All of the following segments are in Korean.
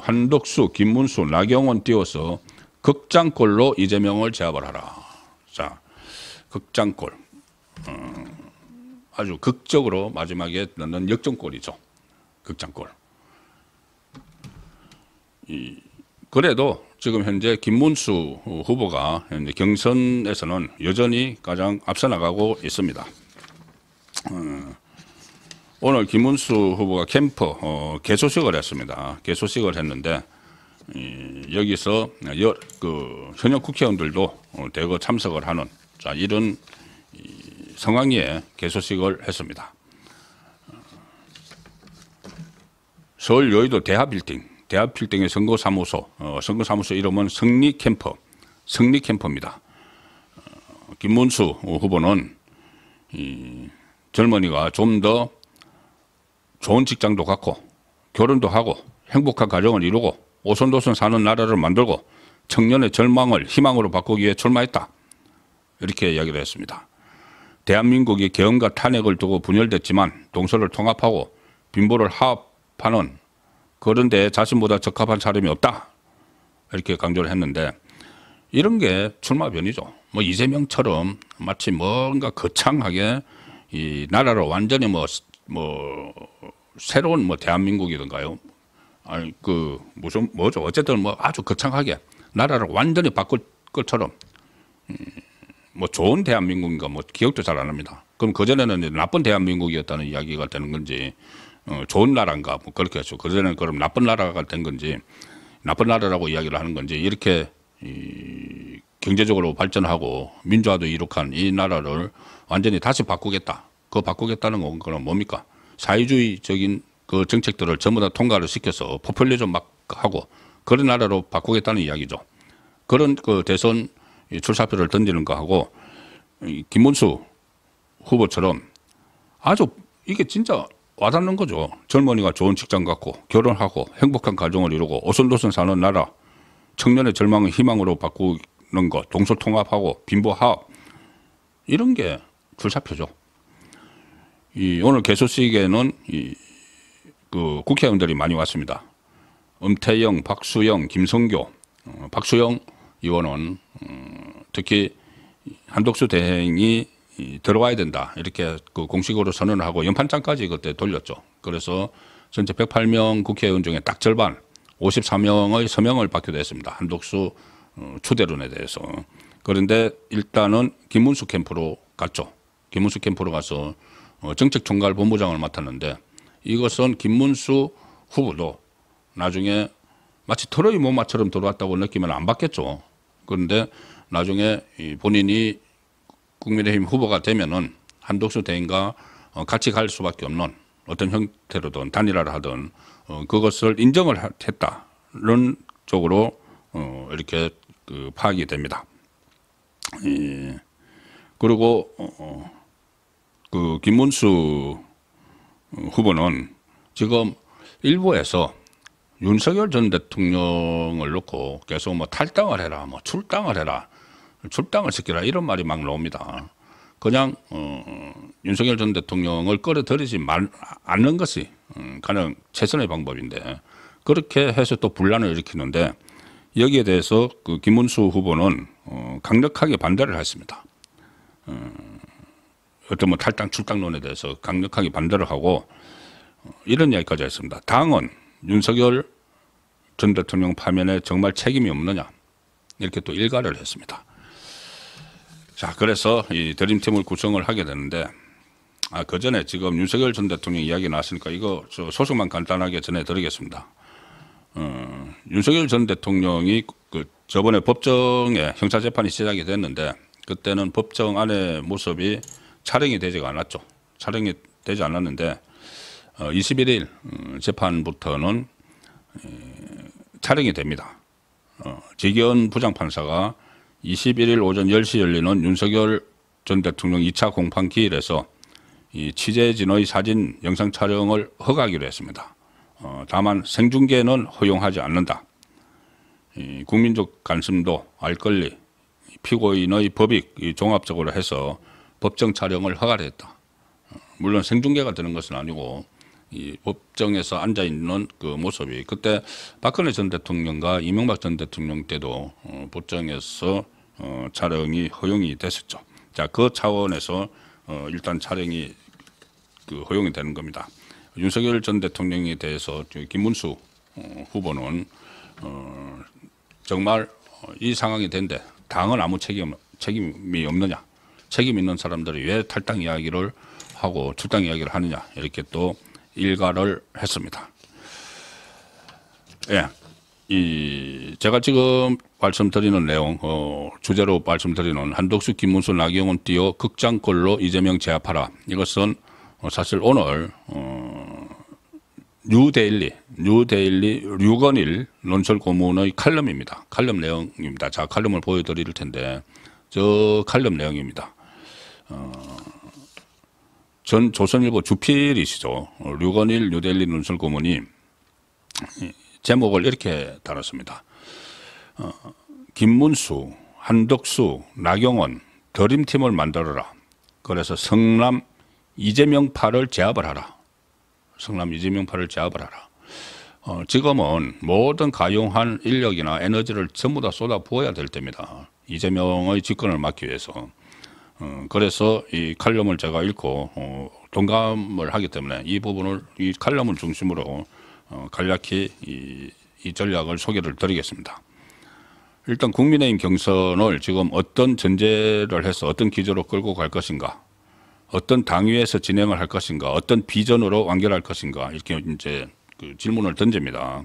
한덕수, 김문수, 나경원 띄워서 극장골로 이재명을 제압을 하라. 자, 극장골. 아주 극적으로 마지막에 넣는 역전골이죠. 극장골. 그래도 지금 현재 김문수 후보가 현재 경선에서는 여전히 가장 앞서 나가고 있습니다. 오늘 김문수 후보가 캠프 개소식을 했습니다. 개소식을 했는데 여기서 현역 국회의원들도 대거 참석을 하는 이런 상황에 개소식을 했습니다. 서울 여의도 대합빌딩의 선거사무소, 선거사무소 이름은 성리캠프입니다. 김문수 후보는 젊은이가 좀 더 좋은 직장도 갖고 결혼도 하고 행복한 가정을 이루고 오손도손 사는 나라를 만들고 청년의 절망을 희망으로 바꾸기 위해 출마했다. 이렇게 이야기를 했습니다. 대한민국이 계엄과 탄핵을 두고 분열됐지만 동서를 통합하고 빈부를 화합하는 그런 데 자신보다 적합한 사람이 없다. 이렇게 강조를 했는데 이런 게 출마변이죠. 뭐 이재명처럼 마치 뭔가 거창하게 이 나라를 완전히 새로운 대한민국이던가요? 아니 무슨 뭐죠? 어쨌든 아주 거창하게 나라를 완전히 바꿀 것처럼 좋은 대한민국인가 기억도 잘 안 합니다. 그럼 그전에는 나쁜 대한민국이었다는 이야기가 되는 건지 좋은 나라인가 그렇게 했죠. 그전에는 그럼 나쁜 나라가 된 건지 나쁜 나라라고 이야기를 하는 건지 이렇게 경제적으로 발전하고 민주화도 이룩한 이 나라를 완전히 다시 바꾸겠다. 그 바꾸겠다는 건 그럼 뭡니까? 사회주의적인 그 정책들을 전부 다 통과를 시켜서 포퓰리즘 막 하고 그런 나라로 바꾸겠다는 이야기죠. 그런 그 대선 출사표를 던지는 거하고 김문수 후보처럼 아주 이게 진짜 와닿는 거죠. 젊은이가 좋은 직장 갖고 결혼하고 행복한 가정을 이루고 오손도손 사는 나라, 청년의 절망을 희망으로 바꾸는 것, 동서통합하고 빈부화합 이런 게 출사표죠. 오늘 개소식에는 그 국회의원들이 많이 왔습니다. 엄태영, 박수영, 김성교, 박수영 의원은 특히 한덕수 대행이 들어와야 된다 이렇게 그 공식으로 선언을 하고 연판장까지 그때 돌렸죠. 그래서 전체 108명 국회의원 중에 딱 절반 54명의 서명을 받기도 했습니다. 한덕수 추대론에 대해서. 그런데 일단은 김문수 캠프로 갔죠. 김문수 캠프로 가서 정책총괄본부장을 맡았는데 이것은 김문수 후보도 나중에 마치 털의 모마처럼 들어왔다고 느끼면 안 받겠죠. 그런데 나중에 본인이 국민의힘 후보가 되면은 한덕수 대행과 같이 갈 수밖에 없는 어떤 형태로든 단일화를 하든 그것을 인정을 했다는 쪽으로 이렇게 파악이 됩니다. 그리고 그 김문수 후보는 지금 일부에서 윤석열 전 대통령을 놓고 계속 탈당을 해라, 출당을 해라, 출당을 시키라 이런 말이 막 나옵니다. 그냥 윤석열 전 대통령을 끌어들이지 않는 것이 가장 최선의 방법인데 그렇게 해서 또 분란을 일으키는데 여기에 대해서 그 김문수 후보는 강력하게 반대를 했습니다. 어떤 탈당 출당론에 대해서 강력하게 반대를 하고 이런 이야기까지 했습니다. 당은 윤석열 전 대통령 파면에 정말 책임이 없느냐 이렇게 또 일갈을 했습니다. 자, 그래서 이 드림팀을 구성을 하게 되는데 그 전에 지금 윤석열 전 대통령 이야기 나왔으니까 이거 소식만 간단하게 전해드리겠습니다. 윤석열 전 대통령이 저번에 법정에 형사재판이 시작이 됐는데 그때는 법정 안의 모습이 촬영이 되지가 않았죠. 촬영이 되지 않았는데 21일 재판부터는 촬영이 됩니다. 지기현 부장판사가 21일 오전 10시 열리는 윤석열 전 대통령 2차 공판 기일에서 이 취재진의 사진 영상 촬영을 허가하기로 했습니다. 다만 생중계는 허용하지 않는다. 국민적 관심도 알 권리, 피고인의 법익 종합적으로 해서 법정 촬영을 허가를 했다. 물론 생중계가 되는 것은 아니고 이 법정에서 앉아 있는 그 모습이 그때 박근혜 전 대통령과 이명박 전 대통령 때도 법정에서 촬영이 허용이 됐었죠. 자, 그 차원에서 일단 촬영이 그 허용이 되는 겁니다. 윤석열 전 대통령에 대해서 김문수 후보는 정말 이 상황이 된데 당은 아무 책임이 없느냐, 책임 있는 사람들이 왜 탈당 이야기를 하고 출당 이야기를 하느냐, 이렇게 또 일가를 했습니다. 예, 제가 지금 말씀드리는 내용, 주제로 말씀드리는 한덕수, 김문수, 나경원 띄어 극장골로 이재명 제압하라. 이것은 사실 오늘 뉴데일리 류건일 논설고문의 칼럼입니다. 칼럼 내용입니다. 자, 칼럼을 보여드릴 텐데 저 칼럼 내용입니다. 전 조선일보 주필이시죠. 류건일 뉴데일리 논설고문이 제목을 이렇게 달았습니다. 김문수, 한덕수, 나경원 드림팀을 만들어라. 그래서 성남 이재명파를 제압을 하라. 성남 이재명파를 제압을 하라. 지금은 모든 가용한 인력이나 에너지를 전부 다 쏟아 부어야 될 때입니다. 이재명의 집권을 막기 위해서. 그래서 이 칼럼을 제가 읽고 동감을 하기 때문에 이 부분을 이 칼럼을 중심으로 간략히 이 전략을 소개를 드리겠습니다. 일단 국민의힘 경선을 지금 어떤 전제를 해서 어떤 기조로 끌고 갈 것인가, 어떤 당위에서 진행을 할 것인가, 어떤 비전으로 완결할 것인가, 이렇게 이제 그 질문을 던집니다.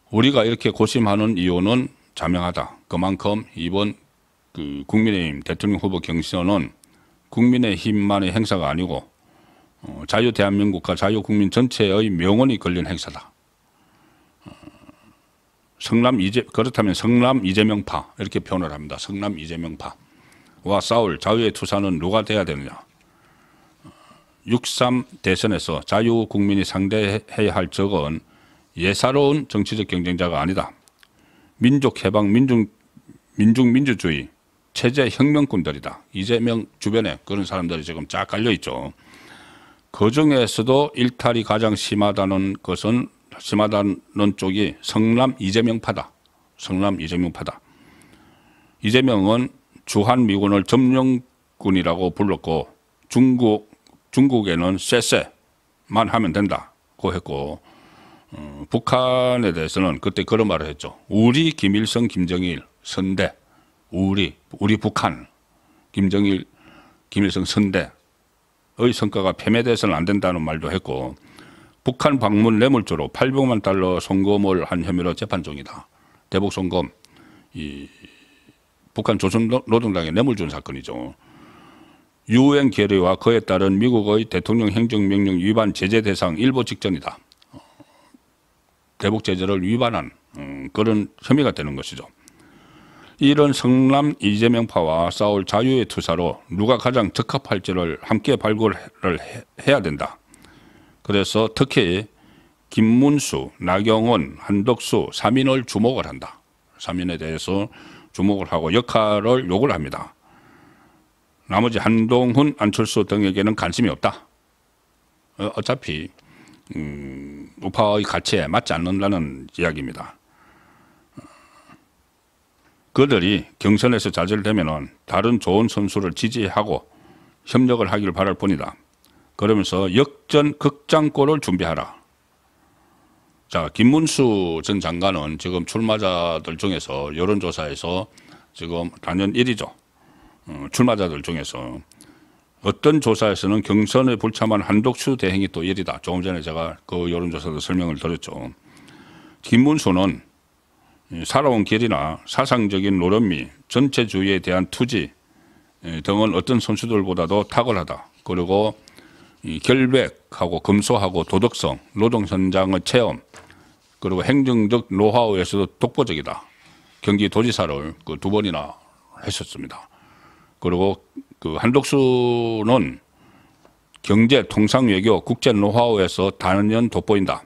우리가 이렇게 고심하는 이유는 자명하다. 그만큼 이번 그 국민의힘 대통령 후보 경선은 국민의힘만의 행사가 아니고 자유 대한민국과 자유 국민 전체의 명언이 걸린 행사다. 그렇다면 성남 이재명파 이렇게 표현을 합니다. 성남 이재명파와 싸울 자유의 투사는 누가 돼야 되느냐. 6.3 대선에서 자유 국민이 상대해야 할 적은 예사로운 정치적 경쟁자가 아니다. 민족 해방, 민주주의 체제 혁명꾼들이다. 이재명 주변에 그런 사람들이 지금 쫙 깔려 있죠. 그 중에서도 일탈이 가장 심하다는 쪽이 성남 이재명파다. 성남 이재명파다. 이재명은 주한미군을 점령군이라고 불렀고 중국에는 쎄쎄만 하면 된다고 했고 북한에 대해서는 그때 그런 말을 했죠. 우리 김일성 김정일 선대, 우리 북한 김정일 김일성 선대의 성과가 폐매돼서는 안 된다는 말도 했고 북한 방문 뇌물죄로 800만 달러 송금을 한 혐의로 재판 중이다. 대북 송금, 북한 조선노동당에 뇌물 준 사건이죠. 유엔 결의와 그에 따른 미국의 대통령 행정명령 위반 제재 대상 일부 직전이다. 대북 제재를 위반한 그런 혐의가 되는 것이죠. 이런 성남 이재명파와 싸울 자유의 투사로 누가 가장 적합할지를 함께 발굴을 해야 된다. 그래서 특히 김문수, 나경원, 한덕수 3인을 주목을 한다. 3인에 대해서 주목을 하고 역할을 요구를 합니다. 나머지 한동훈, 안철수 등에게는 관심이 없다. 어차피 우파의 가치에 맞지 않는다는 이야기입니다. 그들이 경선에서 좌절되면 다른 좋은 선수를 지지하고 협력을 하길 바랄 뿐이다. 그러면서 역전 극장골을 준비하라. 자, 김문수 전 장관은 지금 출마자들 중에서 여론조사에서 지금 단연 1위죠. 출마자들 중에서 어떤 조사에서는 경선에 불참한 한덕수 대행이 또 1위다. 조금 전에 제가 그 여론조사도 설명을 드렸죠. 김문수는 살아온 길이나 사상적인 노련미, 전체주의에 대한 투지 등은 어떤 선수들보다도 탁월하다. 그리고 결백하고 검소하고 도덕성, 노동 현장의 체험, 그리고 행정적 노하우에서도 독보적이다. 경기도지사를 그 2번이나 했었습니다. 그리고 그 한덕수는 경제, 통상 외교, 국제 노하우에서 단연 돋보인다.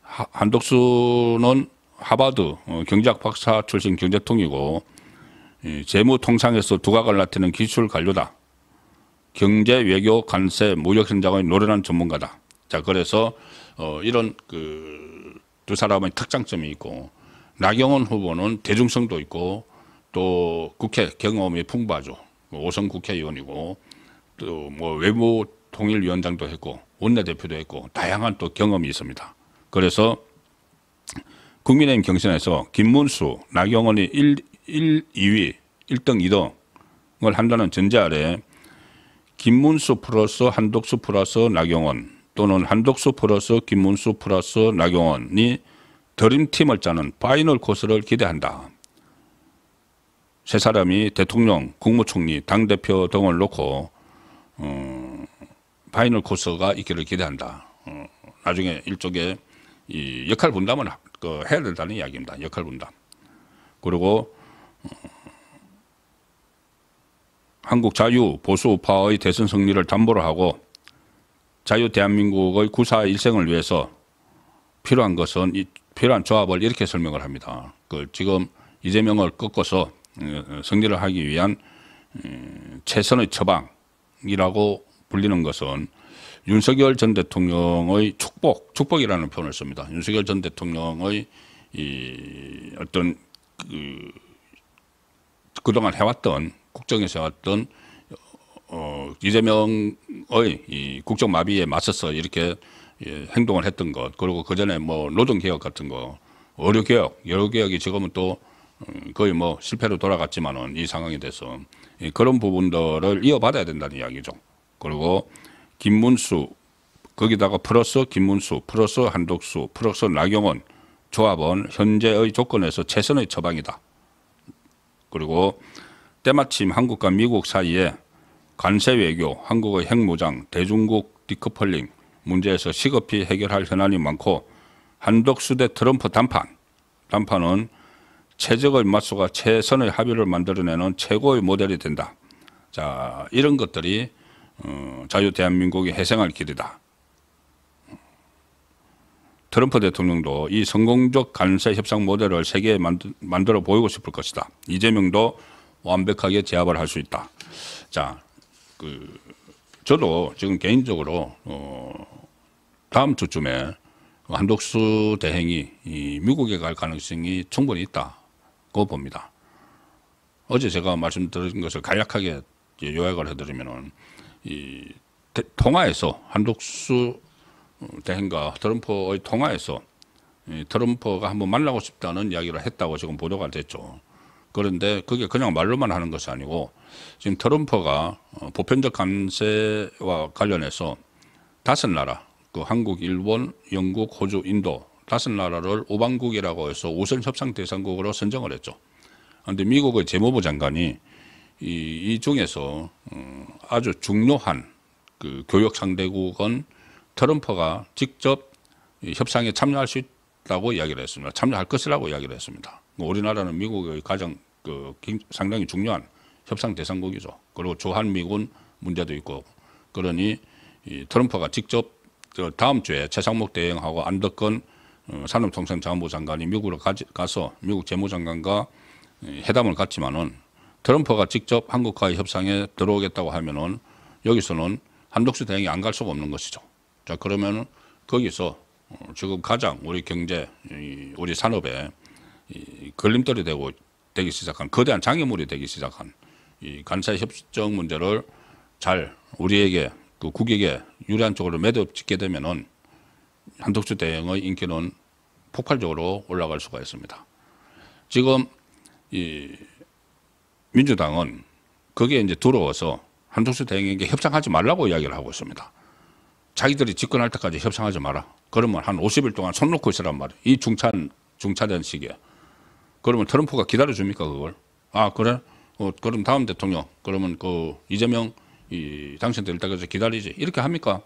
한덕수는 하버드 경제학 박사 출신 경제통이고 재무 통상에서 두각을 나타내는 기술 관료다. 경제, 외교, 관세, 무역 현장의 노련한 전문가다. 자, 그래서 이런 그 두 사람의 특장점이 있고, 나경원 후보는 대중성도 있고 또 국회 경험이 풍부하죠. 5선 국회의원이고 또 뭐 외무 통일위원장도 했고 원내대표도 했고 다양한 또 경험이 있습니다. 그래서 국민의힘 경선에서 김문수, 나경원이 1, 2위, 1등, 2등을 한다는 전제 아래 김문수 플러스 한덕수 플러스 나경원 또는 한덕수 플러스 김문수 플러스 나경원이 드림팀을 짜는 파이널 코스를 기대한다. 세 사람이 대통령, 국무총리, 당대표 등을 놓고 파이널 코스가 있기를 기대한다. 나중에 일종의 이 역할 분담을 해야 된다는 이야기입니다. 역할 분담. 그리고 한국 자유 보수 우파의 대선 승리를 담보로 하고 자유 대한민국의 구사 일생을 위해서 필요한 것은 필요한 조합을 이렇게 설명을 합니다. 지금 이재명을 꺾어서 승리를 하기 위한 최선의 처방이라고 불리는 것은 윤석열 전 대통령의 축복이라는 표현을 씁니다. 윤석열 전 대통령의 이 어떤 그동안 해왔던 국정에서 해왔던 이재명의 이 국정 마비에 맞서서 이렇게 행동을 했던 것, 그리고 그 전에 뭐 노동개혁 같은 거, 의료개혁이 지금은 또 거의 뭐 실패로 돌아갔지만은 이 상황이 돼서 그런 부분들을 이어받아야 된다는 이야기죠. 그리고 김문수, 거기다가 플러스 김문수, 플러스 한덕수, 플러스 나경원 조합은 현재의 조건에서 최선의 처방이다. 그리고 때마침 한국과 미국 사이에 관세 외교, 한국의 핵무장, 대중국 디커플링 문제에서 시급히 해결할 현안이 많고 한덕수 대 트럼프 단판은 최적의 맞서가 최선의 합의를 만들어내는 최고의 모델이 된다. 자, 이런 것들이 자유 대한민국이 회생할 길이다. 트럼프 대통령도 이 성공적 관세 협상 모델을 세계에 만들어 보이고 싶을 것이다. 이재명도 완벽하게 제압을 할 수 있다. 자, 저도 지금 개인적으로 다음 주쯤에 한덕수 대행이 미국에 갈 가능성이 충분히 있다고 봅니다. 어제 제가 말씀드린 것을 간략하게 요약을 해드리면은 통화에서 한덕수 대행과 트럼프의 통화에서 트럼프가 한번 만나고 싶다는 이야기를 했다고 지금 보도가 됐죠. 그런데 그게 그냥 말로만 하는 것이 아니고 지금 트럼프가 보편적 관세와 관련해서 5나라, 한국, 일본, 영국, 호주, 인도 5나라를 오방국이라고 해서 우선 협상 대상국으로 선정을 했죠. 그런데 미국의 재무부 장관이 이 중에서 아주 중요한 교역 상대국은 트럼프가 직접 협상에 참여할 수 있다고 이야기를 했습니다. 참여할 것이라고 이야기를 했습니다. 우리나라는 미국의 가장 상당히 중요한 협상 대상국이죠. 그리고 주한미군 문제도 있고, 그러니 트럼프가 직접 다음 주에 최상목 대행하고 안덕건 산업통상자원부 장관이 미국으로 가서 미국 재무장관과 회담을 갖지만은 트럼프가 직접 한국과의 협상에 들어오겠다고 하면은 여기서는 한덕수 대행이 안 갈 수가 없는 것이죠. 자, 그러면은 거기서 지금 가장 우리 경제, 우리 산업에 걸림돌이 되기 시작한, 거대한 장애물이 되기 시작한 이 관세 협정 문제를 잘 우리에게 국익에 유리한 쪽으로 매듭짓게 되면은 한덕수 대행의 인기는 폭발적으로 올라갈 수가 있습니다. 지금 이 민주당은 거기에 이제 들어와서 한덕수 대행에게 협상하지 말라고 이야기를 하고 있습니다. 자기들이 집권할 때까지 협상하지 마라. 그러면 한 50일 동안 손 놓고 있으란 말이에요. 이 중차된 시기에. 그러면 트럼프가 기다려줍니까, 그걸? 아, 그래? 그럼 다음 대통령, 그러면 이재명 당선될 때까지 기다리지. 이렇게 합니까?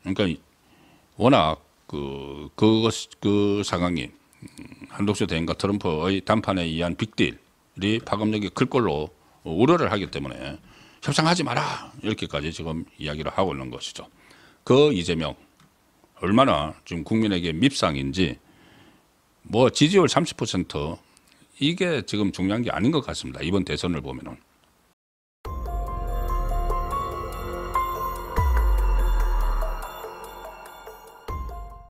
그러니까 워낙 그 상황이 한덕수 대행과 트럼프의 담판에 의한 빅딜이 파급력이 클 걸로 우려를 하기 때문에 협상하지 마라. 이렇게까지 지금 이야기를 하고 있는 것이죠. 그 이재명, 얼마나 지금 국민에게 밉상인지, 뭐 지지율 30% 이게 지금 중요한 게 아닌 것 같습니다. 이번 대선을 보면은.